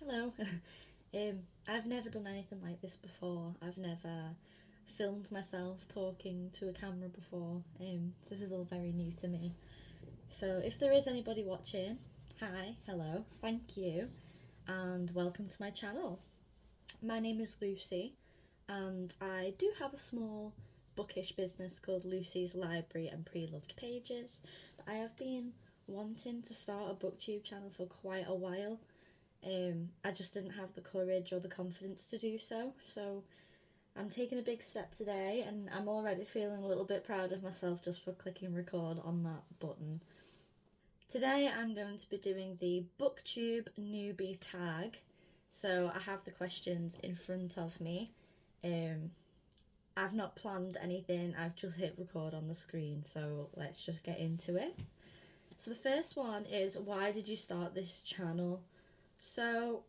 Hello. I've never done anything like this before. I've never filmed myself talking to a camera before. So this is all very new to me. So if there is anybody watching, hi, hello, thank you, and welcome to my channel. My name is Lucy, and I do have a small bookish business called Lucy's Library and Preloved Pages. But I have been wanting to start a booktube channel for quite a while. I just didn't have the courage or the confidence to do so. So I'm taking a big step today, and I'm already feeling a little bit proud of myself just for clicking record on that button. Today I'm going to be doing the BookTube Newbie Tag. So I have the questions in front of me. I've not planned anything, I've just hit record on the screen, so let's just get into it. So the first one is, why did you start this channel? So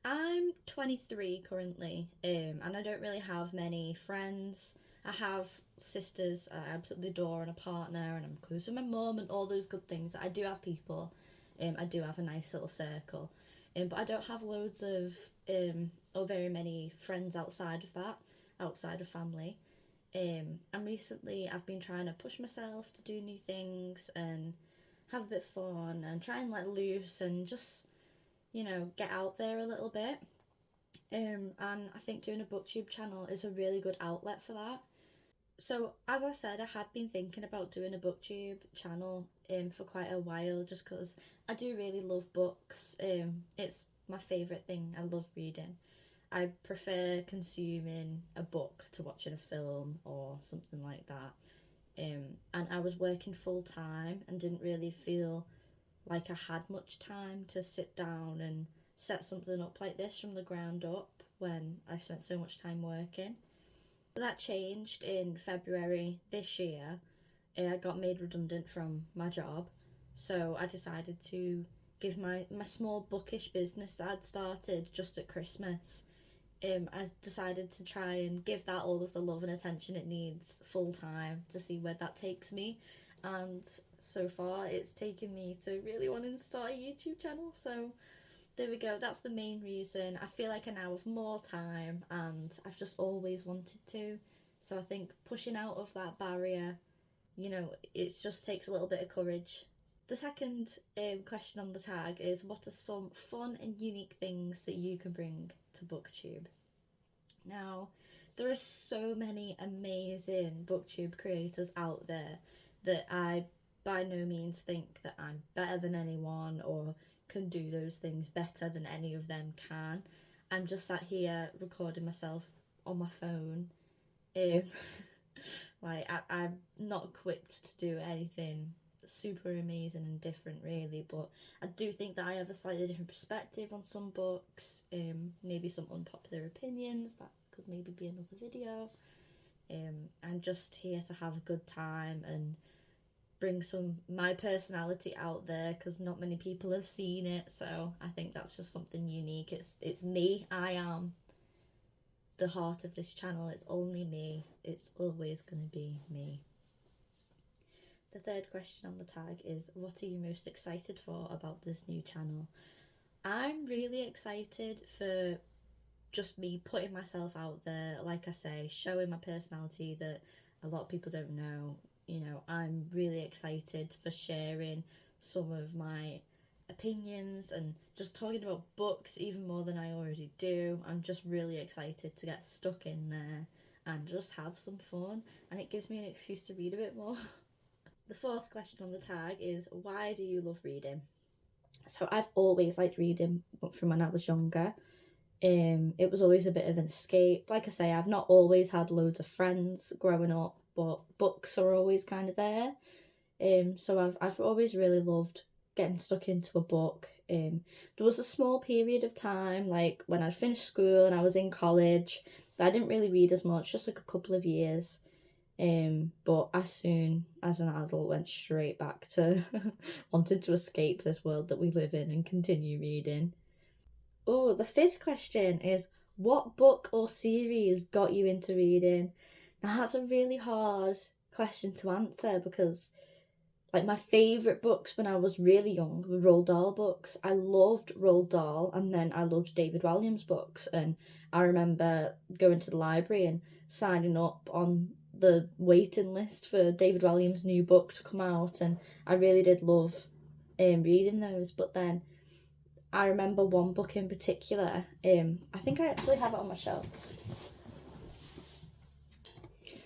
I'm 23 currently, and I don't really have many friends. I have sisters I absolutely adore, and a partner, and I'm close with my mum and all those good things. I do have people. I do have a nice little circle, but I don't have loads of or very many friends outside of that, outside of family. And recently I've been trying to push myself to do new things and have a bit of fun and try and let loose and just get out there a little bit. And I think doing a booktube channel is a really good outlet for that. So as I said, I had been thinking about doing a booktube channel for quite a while, just because I do really love books. It's my favourite thing. I love reading. I prefer consuming a book to watching a film or something like that. And I was working full time and didn't really feel like I had much time to sit down and set something up like this from the ground up when I spent so much time working. But that changed in February this year. I got made redundant from my job, so I decided to give my small bookish business that I'd started just at Christmas. I decided to try and give that all of the love and attention it needs full time to see where that takes me. And so far it's taken me to really wanting to start a YouTube channel. So there we go, that's the main reason. I feel like I now have more time and I've just always wanted to. So I think pushing out of that barrier, it just takes a little bit of courage. The second question on the tag is, what are some fun and unique things that you can bring to BookTube? Now, there are so many amazing BookTube creators out there that I by no means think that I'm better than anyone or can do those things better than any of them can. I'm just sat here recording myself on my phone. I'm not equipped to do anything super amazing and different really, but I do think that I have a slightly different perspective on some books, maybe some unpopular opinions. That could maybe be another video. I'm just here to have a good time and bring some my personality out there, because not many people have seen it, so I think that's just something unique. It's me. I am the heart of this channel. It's only me. It's always going to be me. The third question on the tag is, what are you most excited for about this new channel? I'm really excited for just me putting myself out there, like I say, showing my personality that a lot of people don't know. I'm really excited for sharing some of my opinions and just talking about books even more than I already do. I'm just really excited to get stuck in there and just have some fun, and it gives me an excuse to read a bit more. The fourth question on the tag is, why do you love reading? So I've always liked reading from when I was younger. It was always a bit of an escape. Like I say, I've not always had loads of friends growing up, but books are always kind of there. So I've always really loved getting stuck into a book. There was a small period of time, like when I finished school and I was in college, that I didn't really read as much, just like a couple of years. But as soon as an adult, went straight back to wanting to escape this world that we live in and continue reading. Oh, the fifth question is, what book or series got you into reading? Now, that's a really hard question to answer because, like my favourite books when I was really young were Roald Dahl books. I loved Roald Dahl, and then I loved David Walliams books. And I remember going to the library and signing up on the waiting list for David Walliams' new book to come out, and I really did love reading those. But then I remember one book in particular. I think I actually have it on my shelf.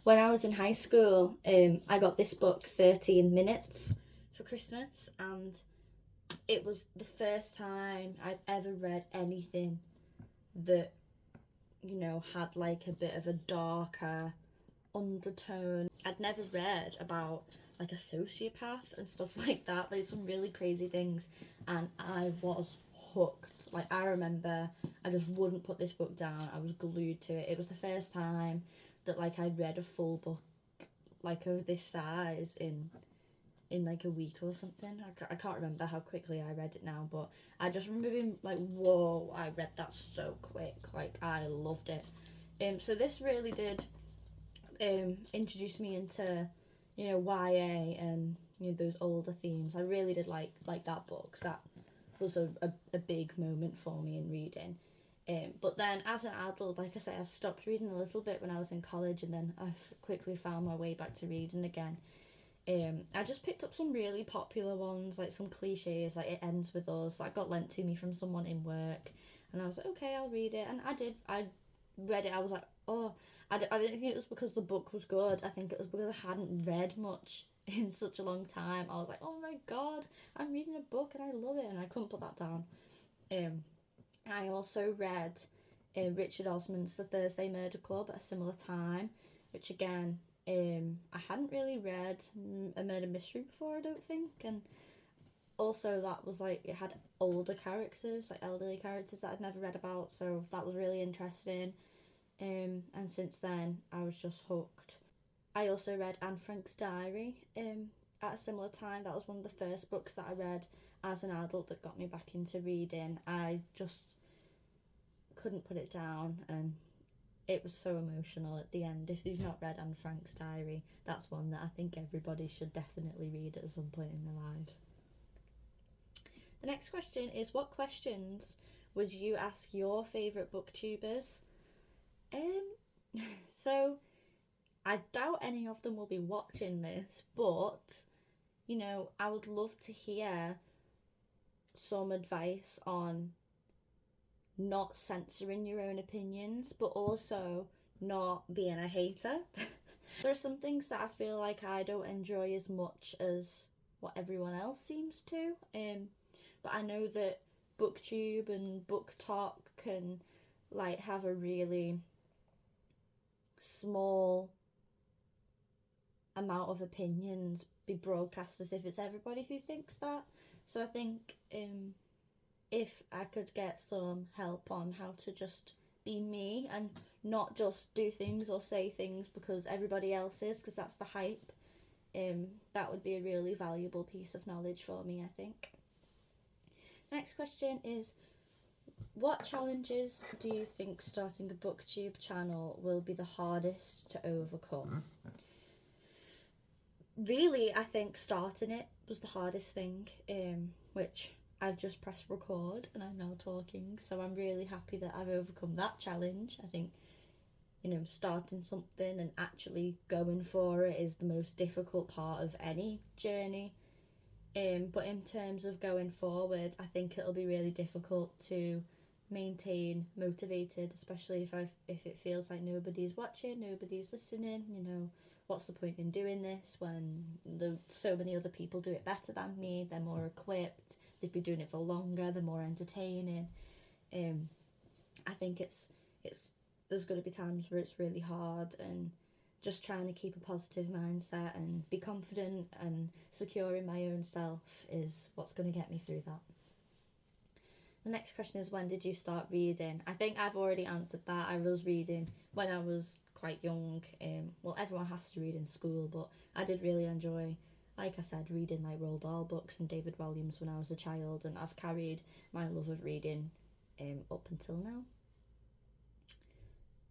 When I was in high school, I got this book, 13 Minutes, for Christmas, and it was the first time I'd ever read anything that, you know, had like a bit of a darker undertone. I'd never read about like a sociopath and stuff like that. There's some really crazy things, and I was hooked. Like, I remember I just wouldn't put this book down. I was glued to it. It was the first time that like I'd read a full book like of this size in like a week or something. I can't remember how quickly I read it now, but I just remember being like, whoa, I read that so quick. Like, I loved it. So this really did introduce me into, you know, YA and, you know, those older themes. I really did like that book. That was a big moment for me in reading. But then as an adult, like I say, I stopped reading a little bit when I was in college, and then I quickly found my way back to reading again. I just picked up some really popular ones, like some cliches, like It Ends With Us, that got lent to me from someone in work, and I was like, okay, I'll read it. And I read it. I was like, oh, I didn't think it was because the book was good. I think it was because I hadn't read much in such a long time. I was like, oh my god, I'm reading a book and I love it, and I couldn't put that down. I also read Richard Osman's The Thursday Murder Club at a similar time, which again, I hadn't really read a murder mystery before, I don't think, and also that was like, it had older characters, like elderly characters that I'd never read about, so that was really interesting. And since then I was just hooked. I also read Anne Frank's diary at a similar time. That was one of the first books that I read as an adult that got me back into reading. I just couldn't put it down, and it was so emotional at the end. If you've not read Anne Frank's diary, that's one that I think everybody should definitely read at some point in their lives. The next question is, what questions would you ask your favourite booktubers? So I doubt any of them will be watching this, but, you know, I would love to hear some advice on not censoring your own opinions, but also not being a hater. There are some things that I feel like I don't enjoy as much as what everyone else seems to, but I know that BookTube and BookTok can like have a really small amount of opinions be broadcast as if it's everybody who thinks that. So I think if I could get some help on how to just be me and not just do things or say things because everybody else is, because that's the hype, that would be a really valuable piece of knowledge for me, I think. Next question is, what challenges do you think starting a BookTube channel will be the hardest to overcome? Really, I think starting it was the hardest thing, which I've just pressed record and I'm now talking, so I'm really happy that I've overcome that challenge. I think, you know, starting something and actually going for it is the most difficult part of any journey. But in terms of going forward, I think it'll be really difficult to maintain motivated, especially if it feels like nobody's watching, nobody's listening. You know, what's the point in doing this when so many other people do it better than me? They're more equipped, they've been doing it for longer, they're more entertaining. I think it's there's going to be times where it's really hard, and just trying to keep a positive mindset and be confident and secure in my own self is what's going to get me through that. The next question is, when did you start reading? I think I've already answered that. I was reading when I was quite young. Well, everyone has to read in school, but I did really enjoy, like I said, reading like Roald Dahl books and David Walliams when I was a child, and I've carried my love of reading up until now.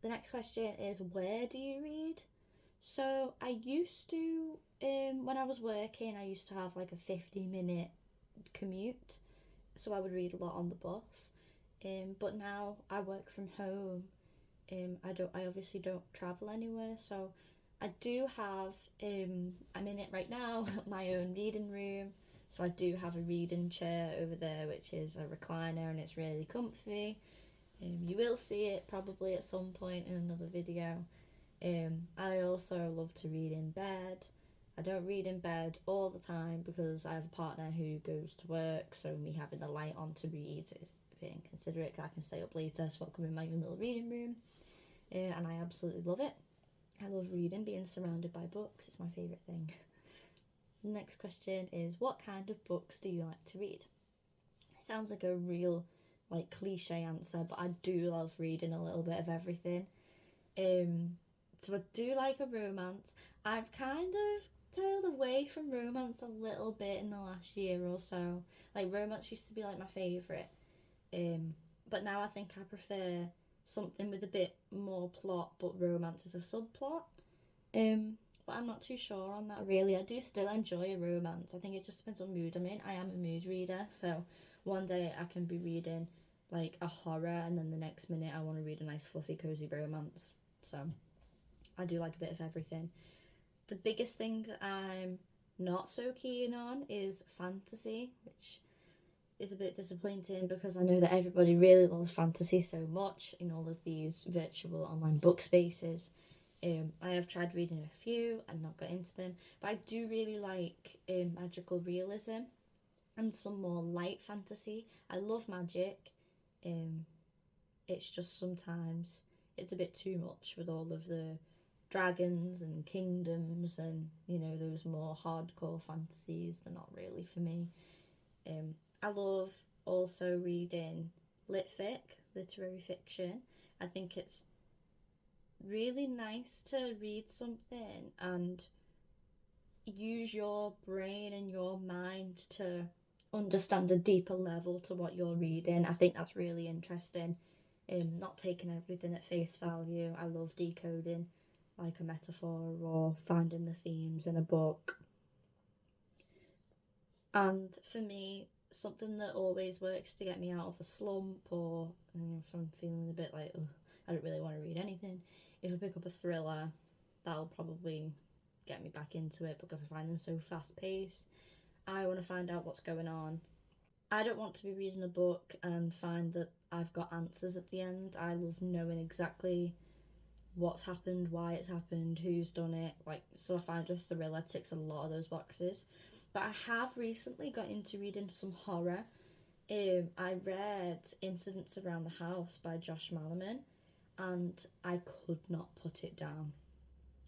The next question is, where do you read? So I used to, when I was working, I used to have like a 50-minute commute, so I would read a lot on the bus. But now I work from home. I obviously don't travel anywhere, so I do have, I'm in it right now, my own reading room. So I do have a reading chair over there, which is a recliner, and it's really comfy. You will see it probably at some point in another video. I also love to read in bed. I don't read in bed all the time because I have a partner who goes to work, so me having the light on to read is being considerate. I can stay up later, so I'll come in my own little reading room, and I absolutely love it. I love reading, being surrounded by books. It's my favourite thing. The next question is, what kind of books do you like to read? It sounds like a real like cliche answer, but I do love reading a little bit of everything. So I do like a romance. I've kind of tailed away from romance a little bit in the last year or so. Like romance used to be like my favourite. But now I think I prefer something with a bit more plot, but romance is a subplot. But I'm not too sure on that really. I do still enjoy a romance. I think it just depends on mood I'm in. I am a mood reader, so one day I can be reading like a horror, and then the next minute I want to read a nice fluffy cozy romance. So I do like a bit of everything. The biggest thing that I'm not so keen on is fantasy, which is a bit disappointing because I know that everybody really loves fantasy so much in all of these virtual online book spaces. I have tried reading a few and not got into them, but I do really like magical realism and some more light fantasy. I love magic. It's just sometimes it's a bit too much with all of the dragons and kingdoms and those more hardcore fantasies. They're not really for me. I love also reading literary fiction. I think it's really nice to read something and use your brain and your mind to understand a deeper level to what you're reading. I think that's really interesting. Not taking everything at face value. I love decoding like a metaphor or finding the themes in a book. And for me, something that always works to get me out of a slump, or if I'm feeling a bit like, I don't really want to read anything, if I pick up a thriller, that'll probably get me back into it because I find them so fast paced. I want to find out what's going on. I don't want to be reading a book and find that I've got answers at the end. I love knowing exactly what's happened, why it's happened, who's done it. So I find a thriller ticks a lot of those boxes. But I have recently got into reading some horror. I read Incidents Around the House by Josh Malerman, and I could not put it down.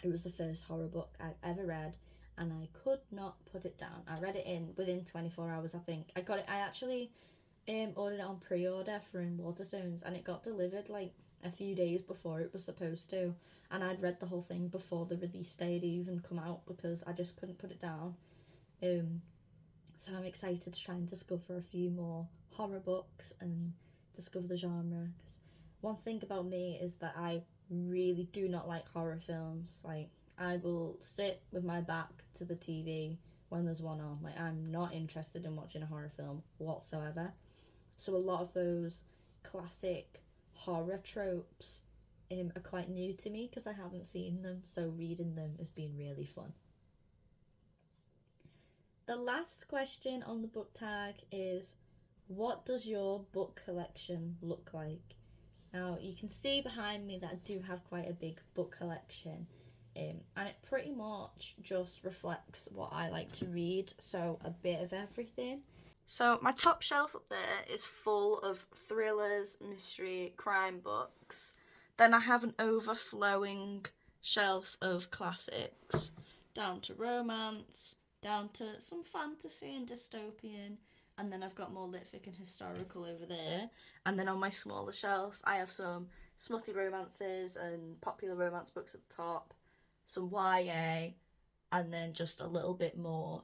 It was the first horror book I've ever read, and I could not put it down. I read it within 24 hours, I think. I actually ordered it on pre-order from Waterstones, and it got delivered like a few days before it was supposed to, and I'd read the whole thing before the release date had even come out because I just couldn't put it down. So I'm excited to try and discover a few more horror books and discover the genre, because one thing about me is that I really do not like horror films. Like, I will sit with my back to the TV when there's one on. Like, I'm not interested in watching a horror film whatsoever. So a lot of those classic horror tropes are quite new to me because I haven't seen them, so reading them has been really fun. The last question on the book tag is, what does your book collection look like? Now, you can see behind me that I do have quite a big book collection, and it pretty much just reflects what I like to read, so a bit of everything. So my top shelf up there is full of thrillers, mystery, crime books. Then I have an overflowing shelf of classics, down to romance, down to some fantasy and dystopian, and then I've got more litfic and historical over there. And then on my smaller shelf, I have some smutty romances and popular romance books at the top, some YA, and then just a little bit more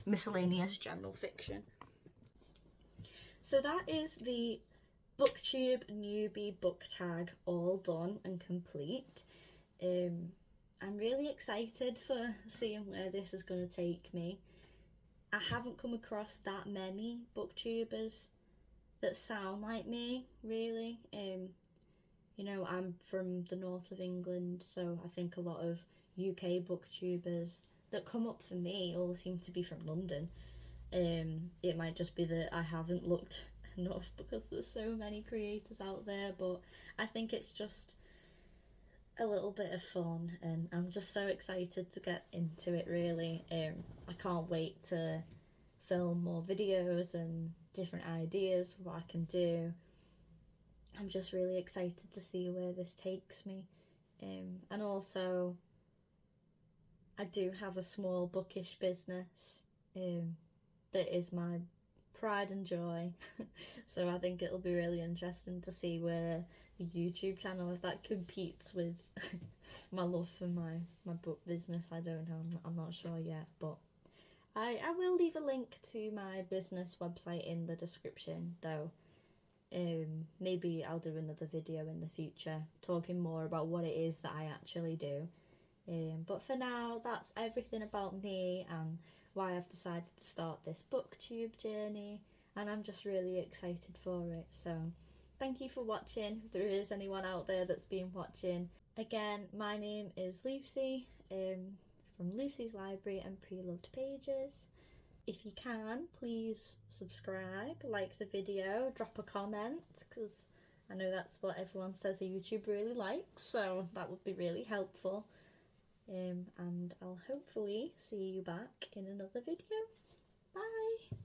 miscellaneous general fiction. So that is the BookTube Newbie book tag all done and complete. I'm really excited for seeing where this is going to take me. I haven't come across that many booktubers that sound like me, really. You know, I'm from the north of England, so I think a lot of UK booktubers that come up for me all seem to be from London. It might just be that I haven't looked enough because there's so many creators out there, but I think it's just a little bit of fun, and I'm just so excited to get into it, really. I can't wait to film more videos and different ideas for what I can do. I'm just really excited to see where this takes me. And also, I do have a small bookish business that is my pride and joy. So I think it'll be really interesting to see where the YouTube channel, if that competes with my love for my book business. I don't know, I'm not sure yet, but I will leave a link to my business website in the description, though. Maybe I'll do another video in the future talking more about what it is that I actually do. But for now, that's everything about me and why I've decided to start this booktube journey, and I'm just really excited for it. So thank you for watching, if there is anyone out there that's been watching. Again, my name is Lucy, from Lucy's Library and Preloved Pages. If you can, please subscribe, like the video, drop a comment, because I know that's what everyone says a YouTube really likes, so that would be really helpful. And I'll hopefully see you back in another video. Bye!